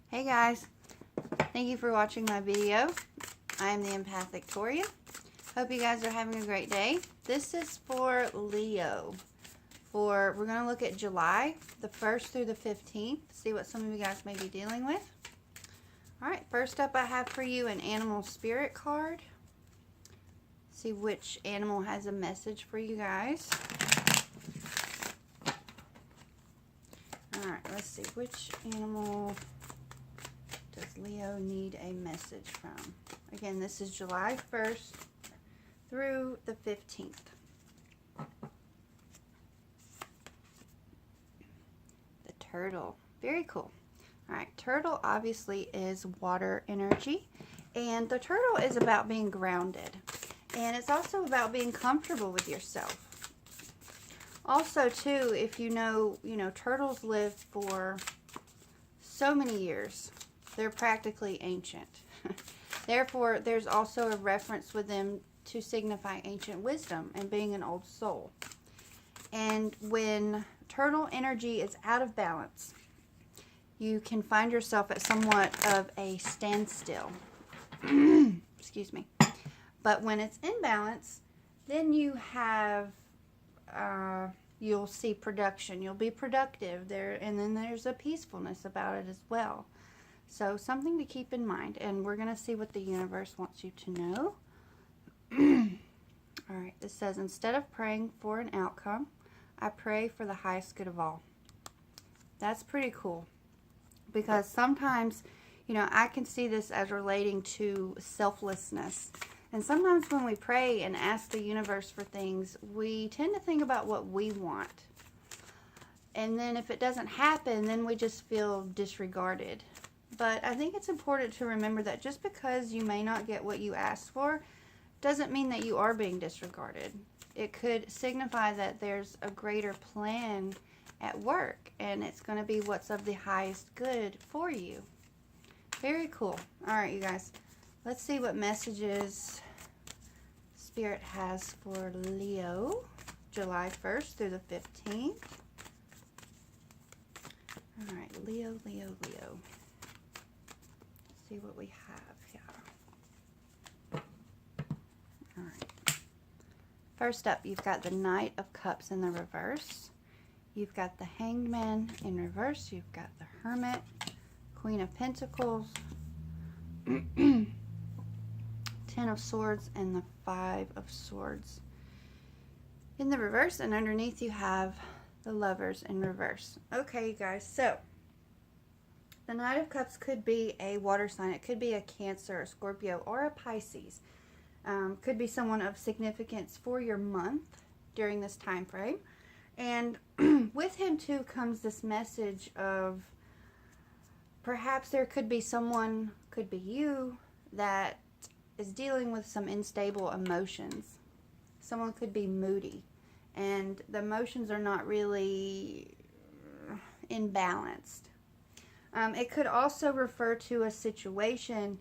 Hey guys, thank you for watching my video. I am the Empathic Taurian. Hope you guys are having a great day. This is for Leo. We're going to look at July, the 1st through the 15th, see what some of you guys may be dealing with. Alright, first up I have for you an animal spirit card. See which animal has a message for you guys. Alright, let's see, which animal does Leo need a message from? Again, this is July 1st through the 15th. The turtle. Very cool. Alright, turtle obviously is water energy. And the turtle is about being grounded. And it's also about being comfortable with yourself. Also, too, if you know, turtles live for so many years. They're practically ancient. Therefore, there's also a reference with them to signify ancient wisdom and being an old soul. And when turtle energy is out of balance, you can find yourself at somewhat of a standstill. Excuse me. But when it's in balance, then you have, you'll see production. You'll be productive there, and then there's a peacefulness about it as well. So something to keep in mind, and we're going to see what the universe wants you to know. Alright, this says, instead of praying for an outcome, I pray for the highest good of all. That's pretty cool, because sometimes, I can see this as relating to selflessness. And sometimes when we pray and ask the universe for things, we tend to think about what we want. And then if it doesn't happen, then we just feel disregarded. But I think it's important to remember that just because you may not get what you asked for, doesn't mean that you are being disregarded. It could signify that there's a greater plan at work, and it's going to be what's of the highest good for you. Very cool. Alright, you guys. Let's see what messages Spirit has for Leo, July 1st through the 15th. Alright, Leo. See what we have here. Alright. First up, you've got the Knight of Cups in the reverse. You've got the Hanged Man in reverse. You've got the Hermit, Queen of Pentacles, 10 of Swords, and the 5 of Swords in the reverse. And underneath you have the Lovers in reverse. Okay, you guys, so the Knight of Cups could be a water sign. It could be a Cancer, a Scorpio, or a Pisces. Could be someone of significance for your month during this time frame. And with him, too, comes this message of perhaps there could be someone, could be you, that is dealing with some unstable emotions. Someone could be moody, and the emotions are not really imbalanced. It could also refer to a situation,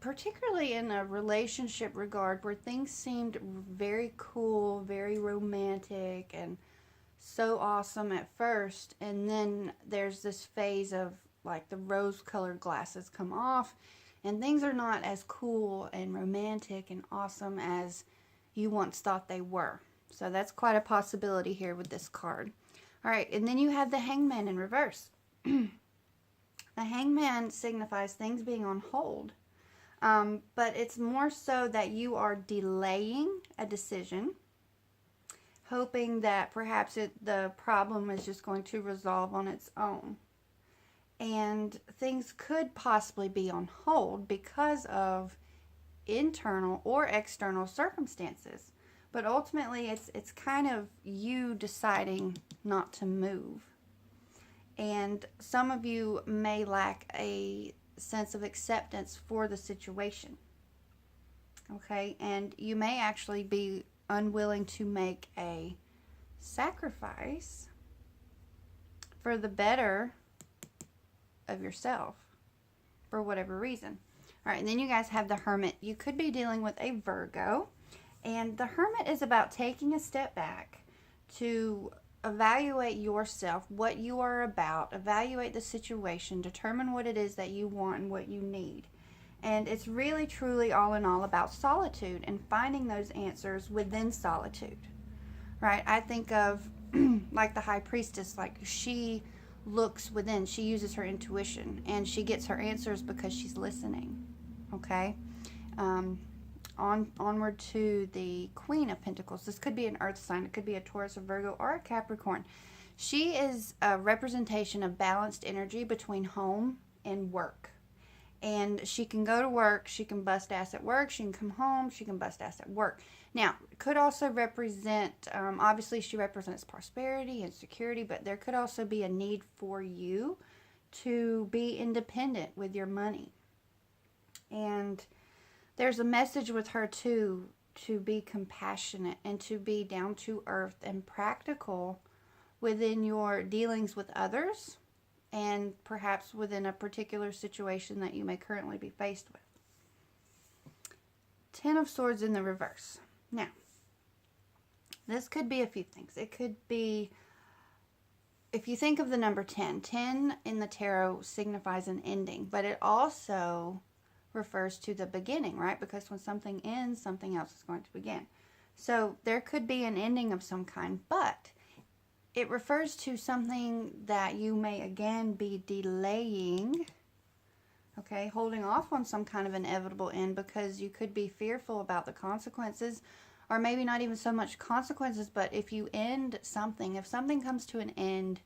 particularly in a relationship regard, where things seemed very cool, very romantic, and so awesome at first, and then there's this phase of like the rose-colored glasses come off, and things are not as cool and romantic and awesome as you once thought they were. So that's quite a possibility here with this card. Alright, and then you have the Hangman in reverse. The Hangman signifies things being on hold. But it's more so that you are delaying a decision, hoping that perhaps the problem is just going to resolve on its own. And things could possibly be on hold because of internal or external circumstances. But ultimately, it's kind of you deciding not to move. And some of you may lack a sense of acceptance for the situation. Okay? And you may actually be unwilling to make a sacrifice for the better of yourself for whatever reason. Alright, and then you guys have the Hermit. You could be dealing with a Virgo. And the Hermit is about taking a step back to evaluate yourself, what you are about, evaluate the situation, determine what it is that you want and what you need. And it's really, truly, all in all about solitude and finding those answers within solitude, right? I think of like the high priestess, like she looks within, she uses her intuition, and she gets her answers because she's listening, okay? Onward to the Queen of Pentacles. This could be an earth sign. It could be a Taurus, a Virgo, or a Capricorn. She is a representation of balanced energy between home and work. And she can go to work, she can bust ass at work, she can come home, she can bust ass at work. Now, it could also represent, obviously she represents prosperity and security, but there could also be a need for you to be independent with your money. And there's a message with her too, to be compassionate and to be down to earth and practical within your dealings with others, and perhaps within a particular situation that you may currently be faced with. Ten of Swords in the reverse. Now, this could be a few things. It could be, if you think of the number 10, 10 in the tarot signifies an ending, but it also refers to the beginning, right? Because when something ends, something else is going to begin. So there could be an ending of some kind, but it refers to something that you may again be delaying, okay, holding off on some kind of inevitable end because you could be fearful about the consequences, or maybe not even so much consequences, but if you end something, if something comes to an end,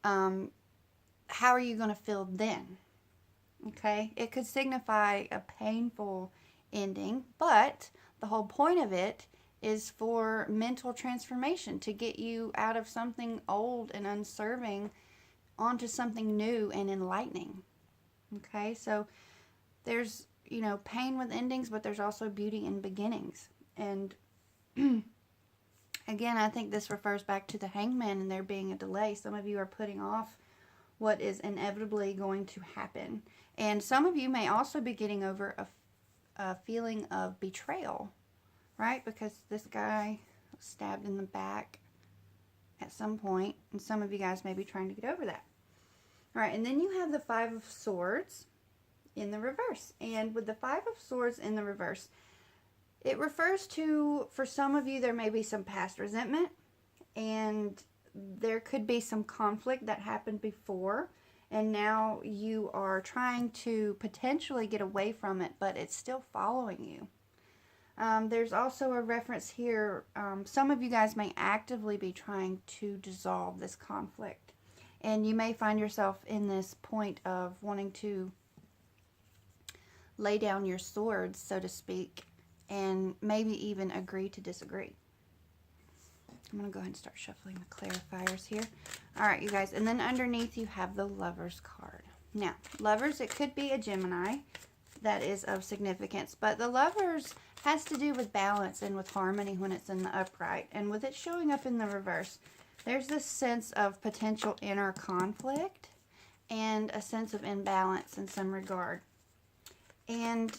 how are you going to feel then? Okay, it could signify a painful ending, but the whole point of it is for mental transformation, to get you out of something old and unserving onto something new and enlightening. Okay, so there's, you know, pain with endings, but there's also beauty in beginnings. And again, I think this refers back to the Hangman and there being a delay. Some of you are putting off what is inevitably going to happen. And some of you may also be getting over a feeling of betrayal, right? Because this guy was stabbed in the back at some point, and some of you guys may be trying to get over that. All right, and then you have the Five of Swords in the reverse. And with the Five of Swords in the reverse, it refers to, for some of you, there may be some past resentment, and there could be some conflict that happened before, and now you are trying to potentially get away from it, but it's still following you. There's also a reference here, some of you guys may actively be trying to dissolve this conflict, and you may find yourself in this point of wanting to lay down your swords, so to speak, and maybe even agree to disagree. I'm going to go ahead and start shuffling the clarifiers here. All right, you guys. And then underneath you have the Lovers card. Now, Lovers, it could be a Gemini that is of significance. But the Lovers has to do with balance and with harmony when it's in the upright. And with it showing up in the reverse, there's this sense of potential inner conflict and a sense of imbalance in some regard. And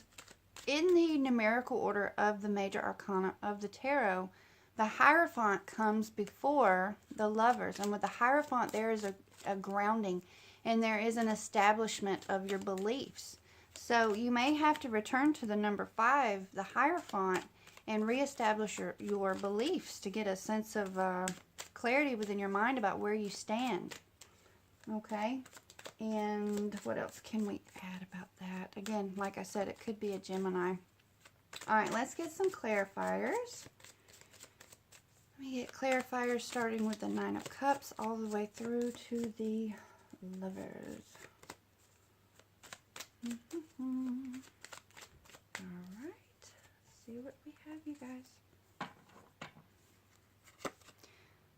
in the numerical order of the major arcana of the tarot, the Hierophant comes before the Lovers. And with the Hierophant, there is a grounding and there is an establishment of your beliefs. So you may have to return to the number 5, the Hierophant, and reestablish your beliefs to get a sense of clarity within your mind about where you stand. Okay? And what else can we add about that? Again, like I said, it could be a Gemini. All right, let's get some clarifiers. Let me get clarifiers starting with the Nine of Cups all the way through to the Lovers. All right, let's see what we have, you guys.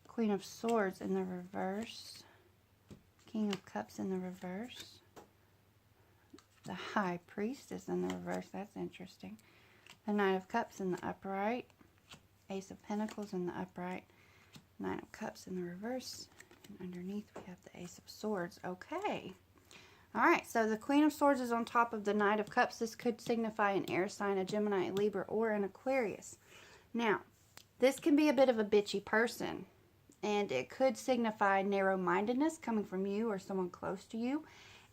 Queen of Swords in the reverse. King of Cups in the reverse. The High Priestess in the reverse. That's interesting. The Knight of Cups in the upright. Ace of Pentacles in the upright. Nine of Cups in the reverse. And underneath we have the Ace of Swords. Okay. Alright, so the Queen of Swords is on top of the Knight of Cups. This could signify an air sign, a Gemini, a Libra, or an Aquarius. Now, this can be a bit of a bitchy person. And it could signify narrow-mindedness coming from you or someone close to you.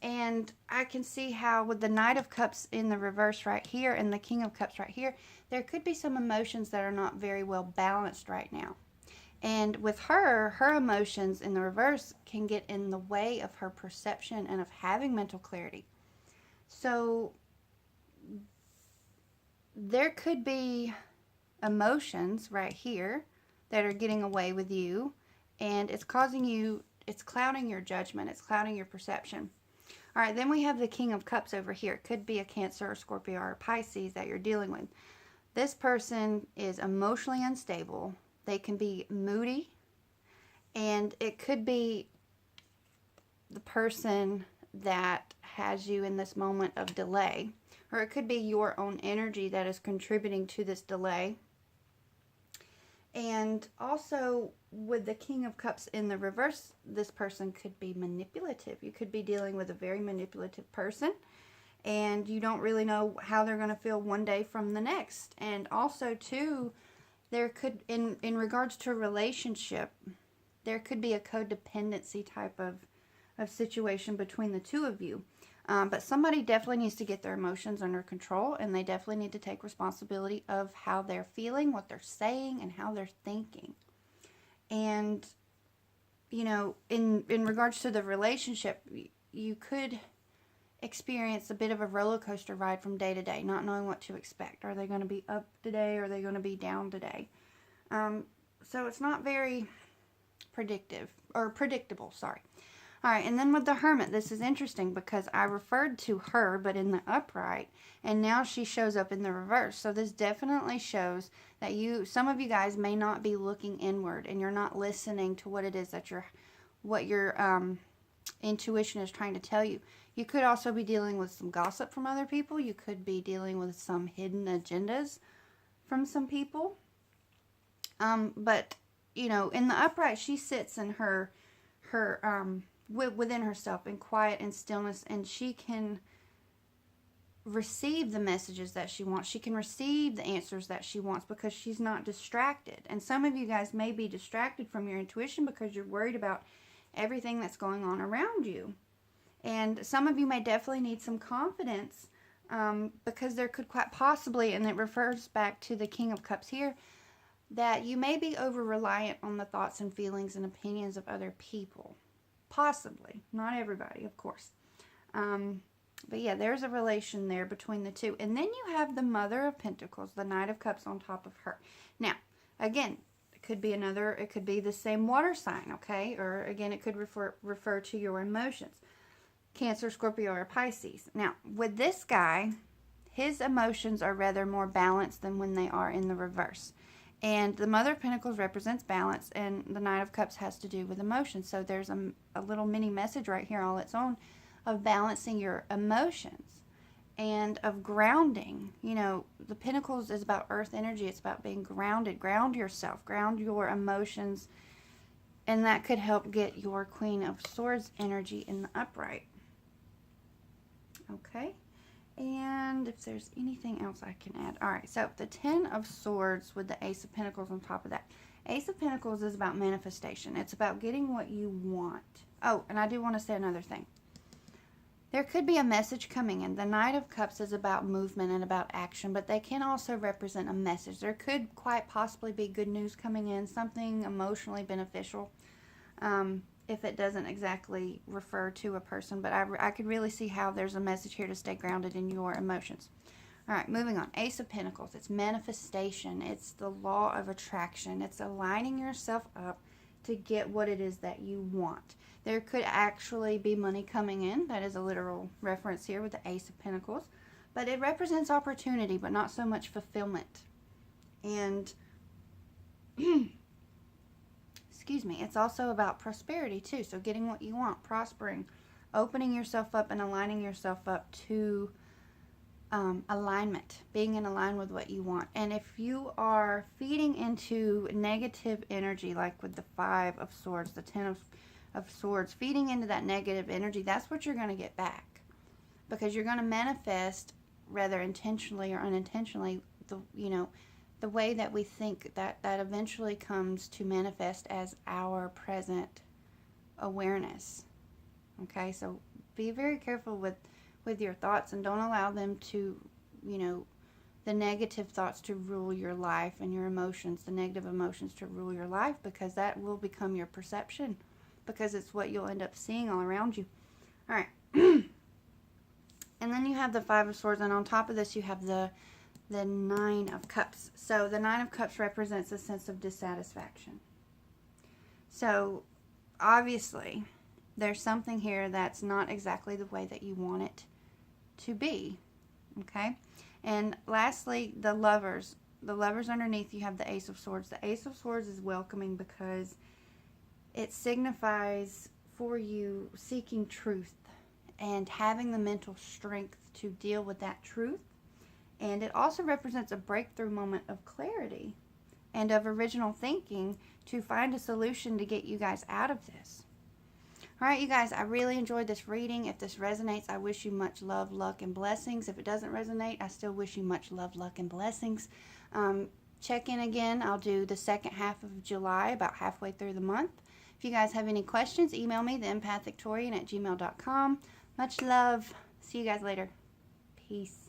And I can see how with the Knight of Cups in the reverse right here and the King of Cups right here, there could be some emotions that are not very well balanced right now. And with her emotions in the reverse can get in the way of her perception and of having mental clarity. So there could be emotions right here that are getting away with you, and it's causing you, it's clouding your judgment, it's clouding your perception. All right, then we have the King of Cups over here. It could be a Cancer, or Scorpio, or Pisces that you're dealing with. This person is emotionally unstable. They can be moody, and it could be the person that has you in this moment of delay, or it could be your own energy that is contributing to this delay. And also with the King of Cups in the reverse, this person could be manipulative. You could be dealing with a very manipulative person, and you don't really know how they're going to feel one day from the next. And also too, there could, in regards to a relationship, there could be a codependency type of situation between the two of you. But somebody definitely needs to get their emotions under control, and they definitely need to take responsibility of how they're feeling, what they're saying, and how they're thinking. And, you know, in regards to the relationship, you could experience a bit of a roller coaster ride from day to day, not knowing what to expect. Are they going to be up today, or are they going to be down today? So it's not very predictable, sorry. All right, and then with the Hermit, this is interesting because I referred to her, but in the upright, and now she shows up in the reverse. So this definitely shows that some of you guys may not be looking inward, and you're not listening to what it is that what your intuition is trying to tell you. You could also be dealing with some gossip from other people. You could be dealing with some hidden agendas from some people. But, you know, in the upright, she sits in her within herself in quiet and stillness, and she can receive the messages that she wants. She can receive the answers that she wants because she's not distracted. And some of you guys may be distracted from your intuition because you're worried about everything that's going on around you. And some of you may definitely need some confidence because there could quite possibly, and it refers back to the King of Cups here, that you may be over-reliant on the thoughts and feelings and opinions of other people. Possibly. Not everybody, of course. But yeah, there's a relation there between the two. And then you have the Mother of Pentacles, the Knight of Cups on top of her. Now, again, it could be the same water sign, okay? Or again, it could refer to your emotions. Cancer, Scorpio, or Pisces. Now, with this guy, his emotions are rather more balanced than when they are in the reverse. And the Mother of Pentacles represents balance, and the Knight of Cups has to do with emotions. So there's a little mini message right here all its own of balancing your emotions and of grounding. You know, the Pentacles is about earth energy. It's about being grounded. Ground yourself. Ground your emotions. And that could help get your Queen of Swords energy in the upright. Okay. And if there's anything else I can add. All right, so the Ten of Swords with the Ace of Pentacles on top of that. Ace of Pentacles is about manifestation. It's about getting what you want. Oh, and I do want to say another thing. There could be a message coming in. The Knight of Cups is about movement and about action, but they can also represent a message. There could quite possibly be good news coming in, something emotionally beneficial. If it doesn't exactly refer to a person, but I could really see how there's a message here to stay grounded in your emotions. All right, moving on. Ace of Pentacles. It's manifestation. It's the law of attraction. It's aligning yourself up to get what it is that you want. There could actually be money coming in. That is a literal reference here with the Ace of Pentacles. But it represents opportunity, but not so much fulfillment. And excuse me, it's also about prosperity too. So getting what you want, prospering, opening yourself up and aligning yourself up to alignment, being in line with what you want. And if you are feeding into negative energy, like with the Five of Swords, the Ten of Swords, feeding into that negative energy, that's what you're going to get back. Because you're going to manifest, rather intentionally or unintentionally, the way that we think, that eventually comes to manifest as our present awareness. Okay, so be very careful with your thoughts, and don't allow them to, you know, the negative thoughts to rule your life, and your emotions, the negative emotions to rule your life, because that will become your perception, because it's what you'll end up seeing all around you. All right. And then you have the Five of Swords, and on top of this you have the Nine of Cups. So the Nine of Cups represents a sense of dissatisfaction. So obviously there's something here that's not exactly the way that you want it to be. Okay? And lastly, the Lovers. The Lovers underneath, you have the Ace of Swords. The Ace of Swords is welcoming because it signifies for you seeking truth and having the mental strength to deal with that truth. And it also represents a breakthrough moment of clarity and of original thinking to find a solution to get you guys out of this. All right, you guys, I really enjoyed this reading. If this resonates, I wish you much love, luck, and blessings. If it doesn't resonate, I still wish you much love, luck, and blessings. Check in again. I'll do the second half of July, about halfway through the month. If you guys have any questions, email me, theempathictaurean@gmail.com. Much love. See you guys later. Peace.